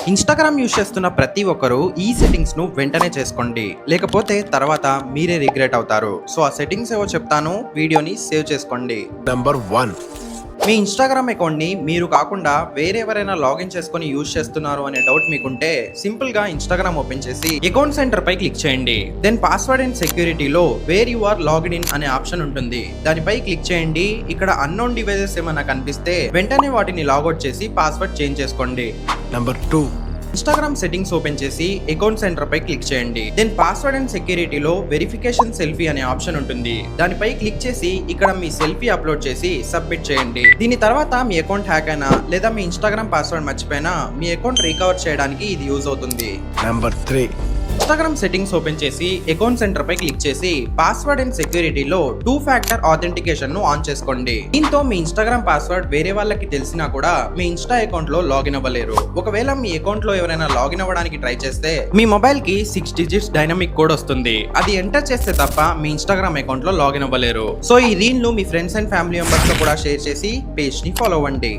Instagram use చేస్తున్న ప్రతి ఒక్కరూ ఈ సెట్టింగ్స్‌ను వెంటనే చేసుకోండి. లేకపోతే తర్వాత మీరే రిగ్రెట్ అవుతారు. సో ఆ సెట్టింగ్స్ ఏవో చెప్తాను. వీడియోని సేవ్ చేసుకోండి. నంబర్ 1. మీ ఇన్‌స్టాగ్రామ్ అకౌంట్‌ని మీరు కాకుండా వేరే ఎవరైనా లాగిన్ చేసుకొని యూజ్ చేస్తున్నారు అనే డౌట్ మీకుంటే సింపుల్‌గా ఇన్‌స్టాగ్రామ్ ఓపెన్ చేసి అకౌంట్ సెంటర్ పై క్లిక్ చేయండి. దెన్ పాస్వర్డ్ అండ్ సెక్యూరిటీలో where you are logged in అనే ఆప్షన్ ఉంటుంది. దానిపై క్లిక్ చేయండి. ఇక్కడ అన్నోన్ డివైసెస్ ఏమైనా కనిపిస్తే వెంటనే వాటిని లాగౌట్ చేసి పాస్వర్డ్ చేంజ్ చేసుకోండి. నంబర్ 2. ఇన్‌స్టాగ్రామ్ సెట్టింగ్స్ ఓపెన్ చేసి అకౌంట్ సెంటర్ పై క్లిక్ చేయండి. దెన్ పాస్వర్డ్ అండ్ సెక్యూరిటీలో వెరిఫికేషన్ సెల్ఫీ అనే ఆప్షన్ ఉంటుంది. దానిపై క్లిక్ చేసి ఇక్కడ మీ సెల్ఫీ అప్లోడ్ చేసి సబ్మిట్ చేయండి. దీని తర్వాత మీ అకౌంట్ హ్యాక్ అయినా లేదా మీ ఇన్‌స్టాగ్రామ్ పాస్వర్డ్ మర్చిపోయినా మీ అకౌంట్ రికవర్ చేయడానికి ఇది యూజ్ అవుతుంది. నంబర్ 3. ఇన్‌స్టాగ్రామ్ సెట్టింగ్స్ ఓపెన్ చేసి అకౌంట్ సెంటర్ పై క్లిక్ చేసి పాస్వర్డ్ అండ్ సెక్యూరిటీలో 2 ఫ్యాక్టర్ ఆథెంటికేషన్ ను ఆన్ చేసుకోండి. దీంతో మీ ఇన్‌స్టాగ్రామ్ పాస్వర్డ్ వేరే వాళ్ళకి తెలిసినా కూడా మీ ఇన్‌స్టా అకౌంట్ లో లాగిన్ అవ్వలేరు. ఒకవేళ మీ అకౌంట్ లో ఎవరైనా లాగిన్ అవ్వడానికి ట్రై చేస్తే మీ మొబైల్ కి 6 డిజిట్స్ డైనమిక్ కోడ్ వస్తుంది. అది ఎంటర్ చేస్తే తప్ప మీ ఇన్‌స్టాగ్రామ్ అకౌంట్ లో లాగిన్ అవ్వలేరు. సో ఈ రీల్ ను మీ ఫ్రెండ్స్ అండ్ ఫ్యామిలీ మెంబర్స్ తో కూడా షేర్ చేసి పేజ్ ని ఫాలో అవ్వండి.